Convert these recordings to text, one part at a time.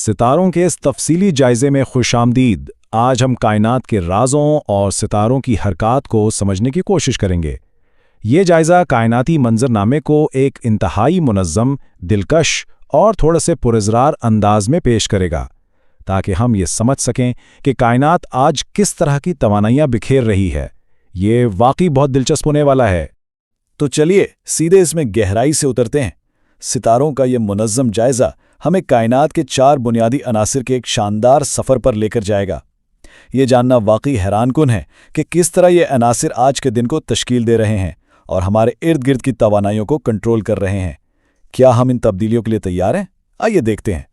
सितारों के इस तफसीली जायजे में खुशामदीद। आज हम कायनात के राज़ों और सितारों की हरकत को समझने की कोशिश करेंगे। ये जायज़ा कायनाती मंजरनामे को एक इंतहाई मुनज़्ज़म, दिलकश और थोड़े से पुरज़रार अंदाज में पेश करेगा, ताकि हम ये समझ सकें कि कायनात आज किस तरह की तवानाइयाँ बिखेर रही है। ये वाकई बहुत दिलचस्प होने वाला है। तो चलिए सीधे इसमें गहराई से उतरते हैं। सितारों का ये मुनज़्ज़म जायज़ा हमें कायनात के 4 बुनियादी अनासिर के एक शानदार सफ़र पर लेकर जाएगा। ये जानना वाकई हैरानकुन है कि किस तरह ये अनासिर आज के दिन को तश्कील दे रहे हैं और हमारे इर्द गिर्द की तवानाइयों को कंट्रोल कर रहे हैं। क्या हम इन तब्दीलियों के लिए तैयार हैं? आइए देखते हैं।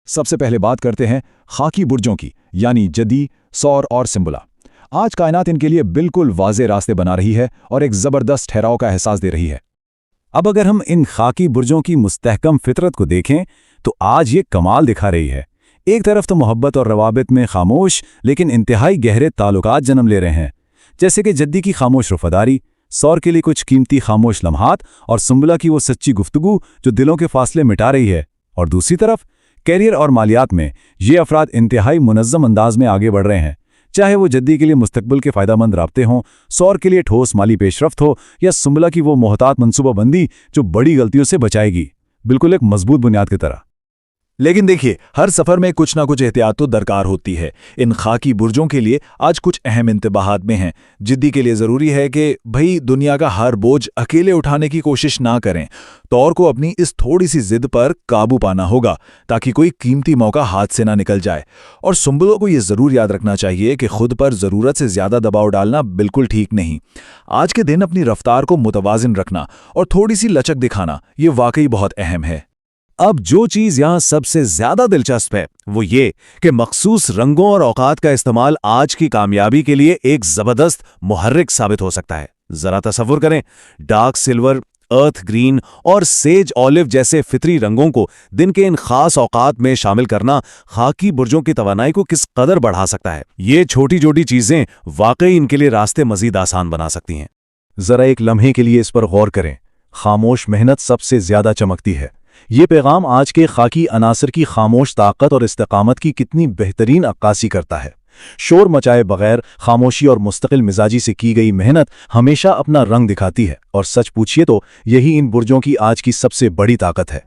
सबसे पहले बात करते हैं खाकी बुर्जों की, यानी जदी, सौर और सिंबुला। आज कायनात इनके लिए बिल्कुल वाज़े रास्ते बना रही है और एक ज़बरदस्त ठहराव का एहसास दे रही है। अब अगर हम इन खाकी बुर्जों की मुस्तहकम फितरत को देखें तो आज ये कमाल दिखा रही है। एक तरफ तो मोहब्बत और रवाबित में खामोश लेकिन इंतहाई गहरे ताल्लुकात जन्म ले रहे हैं, जैसे कि जद्दी की खामोश वफादारी, सौर के लिए कुछ कीमती खामोश लम्हात और सुंबला की वो सच्ची गुफ्तगू जो दिलों के फासले मिटा रही है। और दूसरी तरफ कैरियर और मालियात में ये अफराद इंतहाई मुनज़्ज़म अंदाज में आगे बढ़ रहे हैं, चाहे वो जद्दी के लिए मुस्तकबिल के फ़ायदेमंद राब्ते हों, सौर के लिए ठोस माली पेशरफ्त हो, या सुंबला की वो मोहतात मनसूबाबंदी जो बड़ी गलतियों से बचाएगी, बिल्कुल एक मजबूत बुनियाद की तरह। लेकिन देखिए, हर सफ़र में कुछ ना कुछ एहतियात तो दरकार होती है। इन खाकी बुर्जों के लिए आज कुछ अहम इंतबाहात में हैं। जिद्दी के लिए ज़रूरी है कि भाई दुनिया का हर बोझ अकेले उठाने की कोशिश ना करें। तौर को अपनी इस थोड़ी सी जिद पर काबू पाना होगा ताकि कोई कीमती मौका हाथ से ना निकल जाए। और सुंबलों को ये ज़रूर याद रखना चाहिए कि खुद पर ज़रूरत से ज़्यादा दबाव डालना बिल्कुल ठीक नहीं। आज के दिन अपनी रफ्तार को मुतवाज़िन रखना और थोड़ी सी लचक दिखाना, ये वाकई बहुत अहम है। अब जो चीज़ यहाँ सबसे ज़्यादा दिलचस्प है वो ये कि मखसूस रंगों और औकात का इस्तेमाल आज की कामयाबी के लिए एक ज़बरदस्त मुहर्रिक साबित हो सकता है। ज़रा तसव्वुर करें, डार्क सिल्वर, अर्थ ग्रीन और सेज ऑलिव जैसे फितरी रंगों को दिन के इन खास औकात में शामिल करना खाकी बुर्जों की तवानाई को किस कदर बढ़ा सकता है। ये छोटी छोटी चीज़ें वाकई इनके लिए रास्ते मज़ीद आसान बना सकती हैं। ज़रा एक लम्हे के लिए इस पर गौर करें। खामोश मेहनत सबसे ज़्यादा चमकती है। ये पैगाम आज के खाकी अनासर की खामोश ताकत और इस्तिकामत की कितनी बेहतरीन अक्कासी करता है। शोर मचाए बगैर खामोशी और मुस्तकिल मिजाजी से की गई मेहनत हमेशा अपना रंग दिखाती है, और सच पूछिए तो यही इन बुर्जों की आज की सबसे बड़ी ताकत है।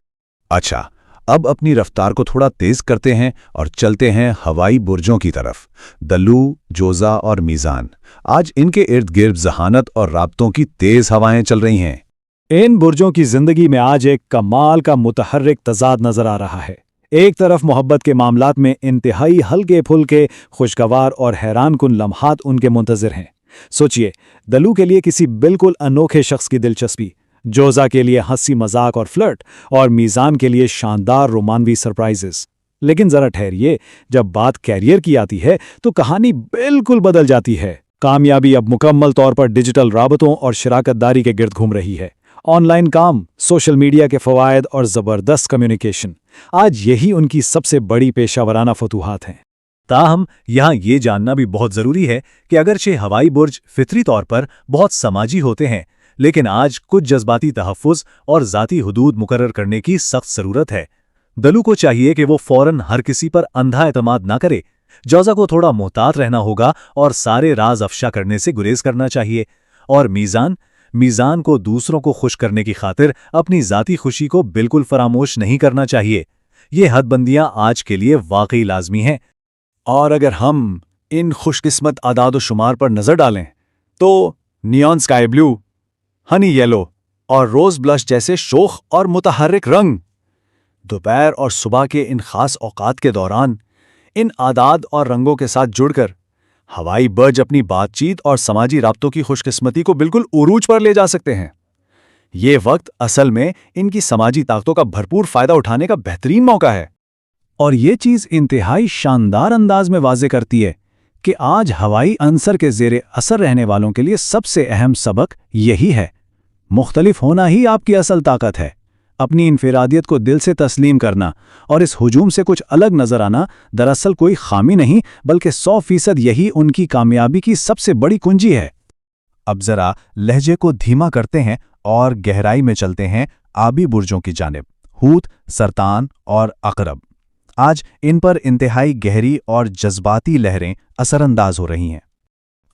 अच्छा, अब अपनी रफ्तार को थोड़ा तेज करते हैं और चलते हैं हवाई बुर्जों की तरफ। दल्लू, जोजा और मीज़ान, आज इनके इर्द गिर्द जहानत और राब्तों की तेज हवाएं चल रही हैं। इन बुर्जों की जिंदगी में आज एक कमाल का मुतहर्रिक तजाद नजर आ रहा है। एक तरफ मोहब्बत के मामलात में इंतहाई हल्के फुल्के, खुशगवार और हैरानकुन लम्हात उनके मुंतज़िर हैं। सोचिए, दलू के लिए किसी बिल्कुल अनोखे शख्स की दिलचस्पी, जोजा के लिए हंसी मजाक और फ्लर्ट, और मीज़ान के लिए शानदार रोमानवी सरप्राइजेस। लेकिन ज़रा ठहरिए, जब बात कैरियर की आती है तो कहानी बिल्कुल बदल जाती है। कामयाबी अब मुकम्मल तौर पर डिजिटल राबतों और शराकतदारी के गिर्द घूम रही है। ऑनलाइन काम, सोशल मीडिया के फ़वायद और ज़बरदस्त कम्युनिकेशन, आज यही उनकी सबसे बड़ी पेशावराना फतूहात हैं। ताहम यहाँ ये जानना भी बहुत ज़रूरी है कि अगरचे हवाई बुर्ज फितरी तौर पर बहुत समाजी होते हैं, लेकिन आज कुछ जज्बाती तहफ़्फ़ुज़ और ज़ाती हुदूद मुकर्रर करने की सख्त ज़रूरत है। दलू को चाहिए कि वो फ़ौरन हर किसी पर अंधा एतमाद ना करे। जोजा को थोड़ा मोहतात रहना होगा और सारे राज अफशा करने से गुरेज करना चाहिए। और मीज़ान को दूसरों को खुश करने की खातिर अपनी ज़ाती खुशी को बिल्कुल फरामोश नहीं करना चाहिए। ये हदबंदियां आज के लिए वाकई लाजमी हैं। और अगर हम इन खुशकिस्मत आदाद शुमार पर नज़र डालें तो neon sky blue, Honey yellow और रोज़ ब्लश जैसे शोख और मुतहर्रिक रंग दोपहर और सुबह के इन खास औकात के दौरान इन आदाद और रंगों के साथ जुड़कर हवाई बुर्ज अपनी बातचीत और समाजी राब्तों की खुशकिस्मती को बिल्कुल उरूज पर ले जा सकते हैं। ये वक्त असल में इनकी समाजी ताकतों का भरपूर फ़ायदा उठाने का बेहतरीन मौका है। और ये चीज़ इंतहाई शानदार अंदाज में वाज़े करती है कि आज हवाई अंसर के ज़ेरे असर रहने वालों के लिए सबसे अहम सबक यही है, मुख्तलिफ होना ही आपकी असल ताकत है। अपनी इनफिरादियत को दिल से तस्लीम करना और इस हुजूम से कुछ अलग नजर आना दरअसल कोई खामी नहीं, बल्कि 100% यही उनकी कामयाबी की सबसे बड़ी कुंजी है। अब जरा लहजे को धीमा करते हैं और गहराई में चलते हैं आबी बुर्जों की जानिब, हूत, सरतान और अकरब। آج ان پر انتہائی گہری اور جذباتی لہریں اثر انداز ہو رہی ہیں۔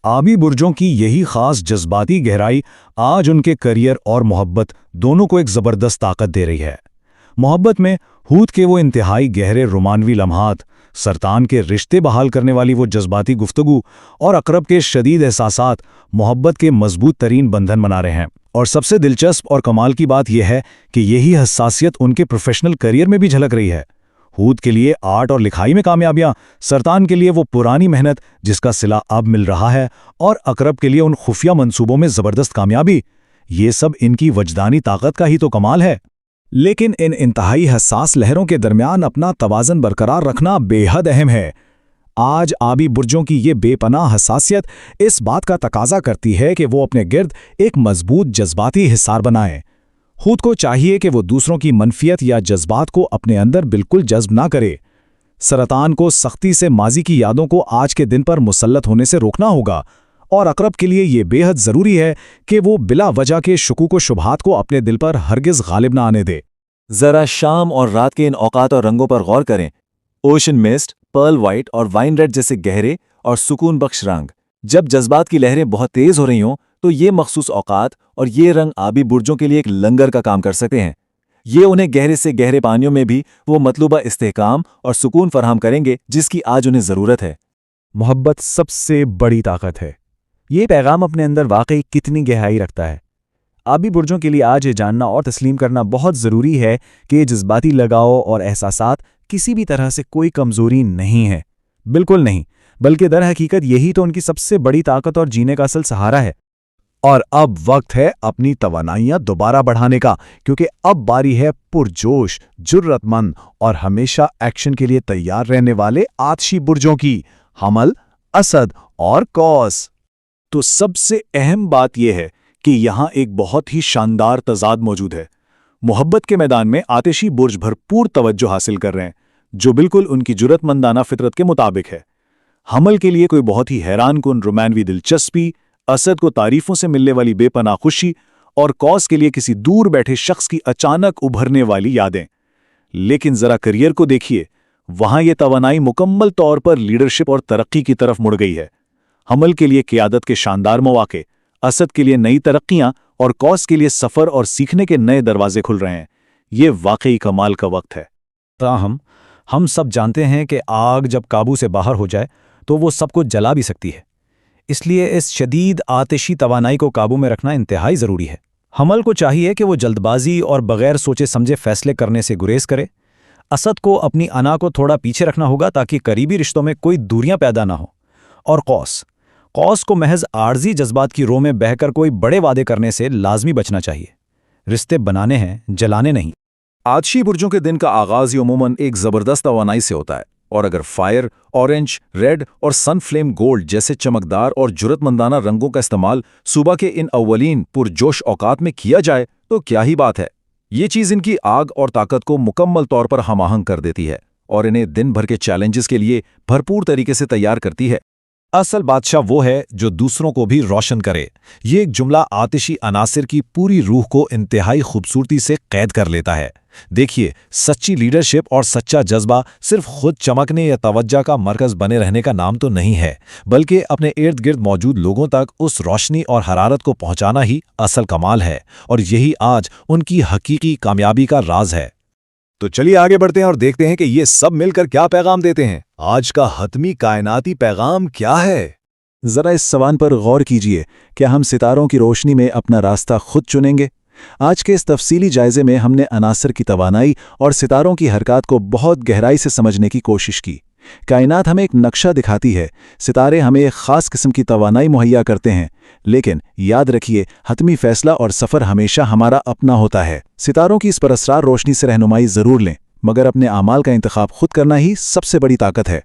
آبی برجوں کی یہی خاص جذباتی گہرائی آج ان کے کریئر اور محبت دونوں کو ایک زبردست طاقت دے رہی ہے۔ محبت میں حوت کے وہ انتہائی گہرے رومانوی لمحات، سرطان کے رشتے بحال کرنے والی وہ جذباتی گفتگو اور عقرب کے شدید احساسات محبت کے مضبوط ترین بندھن بنا رہے ہیں۔ اور سب سے دلچسپ اور کمال کی بات یہ ہے کہ یہی حساسیت ان کے پروفیشنل کریئر میں بھی جھلک رہی ہے۔ حوت کے لیے آرٹ اور لکھائی میں کامیابیاں، سرطان کے لیے وہ پرانی محنت جس کا صلہ اب مل رہا ہے، اور عقرب کے لیے ان خفیہ منصوبوں میں زبردست کامیابی، یہ سب ان کی وجدانی طاقت کا ہی تو کمال ہے۔ لیکن ان انتہائی حساس لہروں کے درمیان اپنا توازن برقرار رکھنا بے حد اہم ہے۔ آج آبی برجوں کی یہ بے پناہ حساسیت اس بات کا تقاضا کرتی ہے کہ وہ اپنے گرد ایک مضبوط جذباتی حصار بنائیں۔ خود کو چاہیے کہ وہ دوسروں کی منفیت یا جذبات کو اپنے اندر بالکل جذب نہ کرے۔ سرطان کو سختی سے ماضی کی یادوں کو آج کے دن پر مسلط ہونے سے روکنا ہوگا، اور عقرب کے لیے یہ بے حد ضروری ہے کہ وہ بلا وجہ کے شکوک و شبہات کو اپنے دل پر ہرگز غالب نہ آنے دے۔ ذرا شام اور رات کے ان اوقات اور رنگوں پر غور کریں۔ اوشن مسٹ، پرل وائٹ اور وائن ریڈ جیسے گہرے اور سکون بخش رنگ۔ جب جذبات کی لہریں بہت تیز ہو رہی ہوں تو یہ مخصوص اوقات اور یہ رنگ آبی برجوں کے لیے ایک لنگر کا کام کر سکتے ہیں۔ یہ انہیں گہرے سے گہرے پانیوں میں بھی وہ مطلوبہ استحکام اور سکون فراہم کریں گے جس کی آج انہیں ضرورت ہے۔ محبت سب سے بڑی طاقت ہے۔ یہ پیغام اپنے اندر واقعی کتنی گہرائی رکھتا ہے؟ آبی برجوں کے لیے آج یہ جاننا اور تسلیم کرنا بہت ضروری ہے کہ یہ جذباتی لگاؤ اور احساسات کسی بھی طرح سے کوئی کمزوری نہیں ہے، بالکل نہیں، بلکہ در حقیقت یہی تو ان کی سب سے بڑی طاقت اور جینے کا اصل سہارا ہے۔ اور اب وقت ہے اپنی توانائیاں دوبارہ بڑھانے کا، کیونکہ اب باری ہے پرجوش، جرت مند اور ہمیشہ ایکشن کے لیے تیار رہنے والے آتشی برجوں کی، حمل، اسد اور قوس۔ تو سب سے اہم بات یہ ہے کہ یہاں ایک بہت ہی شاندار تضاد موجود ہے۔ محبت کے میدان میں آتشی برج بھرپور توجہ حاصل کر رہے ہیں، جو بالکل ان کی جرت مندانہ فطرت کے مطابق ہے۔ حمل کے لیے کوئی بہت ہی حیران کن رومانوی دلچسپی، اسد کو تعریفوں سے ملنے والی بے پناہ خوشی، اور قوس کے لیے کسی دور بیٹھے شخص کی اچانک ابھرنے والی یادیں۔ لیکن ذرا کریئر کو دیکھیے، وہاں یہ توانائی مکمل طور پر لیڈرشپ اور ترقی کی طرف مڑ گئی ہے۔ حمل کے لیے قیادت کے شاندار مواقع، اسد کے لیے نئی ترقیاں اور قوس کے لیے سفر اور سیکھنے کے نئے دروازے کھل رہے ہیں۔ یہ واقعی کمال کا وقت ہے۔ تاہم ہم سب جانتے ہیں کہ آگ جب قابو سے باہر ہو جائے تو وہ سب کو جلا بھی سکتی ہے، اس لیے اس شدید آتشی توانائی کو قابو میں رکھنا انتہائی ضروری ہے۔ حمل کو چاہیے کہ وہ جلد بازی اور بغیر سوچے سمجھے فیصلے کرنے سے گریز کرے۔ اسد کو اپنی انا کو تھوڑا پیچھے رکھنا ہوگا تاکہ قریبی رشتوں میں کوئی دوریاں پیدا نہ ہوں۔ اور قوس کو محض عارضی جذبات کی رو میں بہہ کر کوئی بڑے وعدے کرنے سے لازمی بچنا چاہیے۔ رشتے بنانے ہیں، جلانے نہیں۔ آتشی برجوں کے دن کا آغاز ہی عموماً ایک زبردست توانائی سے ہوتا ہے، اور اگر فائر، اورنج، ریڈ اور سن فلیم گولڈ جیسے چمکدار اور جرت مندانہ رنگوں کا استعمال صبح کے ان اولین پرجوش اوقات میں کیا جائے تو کیا ہی بات ہے۔ یہ چیز ان کی آگ اور طاقت کو مکمل طور پر ہم آہنگ کر دیتی ہے اور انہیں دن بھر کے چیلنجز کے لیے بھرپور طریقے سے تیار کرتی ہے۔ اصل بادشاہ وہ ہے جو دوسروں کو بھی روشن کرے۔ یہ ایک جملہ آتشی عناصر کی پوری روح کو انتہائی خوبصورتی سے قید کر لیتا ہے۔ دیکھیے، سچی لیڈرشپ اور سچا جذبہ صرف خود چمکنے یا توجہ کا مرکز بنے رہنے کا نام تو نہیں ہے، بلکہ اپنے ارد گرد موجود لوگوں تک اس روشنی اور حرارت کو پہنچانا ہی اصل کمال ہے، اور یہی آج ان کی حقیقی کامیابی کا راز ہے۔ تو چلیے آگے بڑھتے ہیں اور دیکھتے ہیں کہ یہ سب مل کر کیا پیغام دیتے ہیں۔ آج کا حتمی کائناتی پیغام کیا ہے؟ ذرا اس سوال پر غور کیجئے، کیا ہم ستاروں کی روشنی میں اپنا راستہ خود چنیں گے؟ آج کے اس تفصیلی جائزے میں ہم نے عناصر کی توانائی اور ستاروں کی حرکات کو بہت گہرائی سے سمجھنے کی کوشش کی۔ کائنات ہمیں ایک نقشہ دکھاتی ہے، ستارے ہمیں ایک خاص قسم کی توانائی مہیا کرتے ہیں، لیکن یاد رکھیے، حتمی فیصلہ اور سفر ہمیشہ ہمارا اپنا ہوتا ہے۔ ستاروں کی اس پراسرار روشنی سے رہنمائی ضرور لیں، مگر اپنے اعمال کا انتخاب خود کرنا ہی سب سے بڑی طاقت ہے۔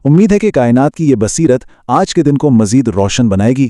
امید ہے کہ کائنات کی یہ بصیرت آج کے دن کو مزید روشن بنائے گی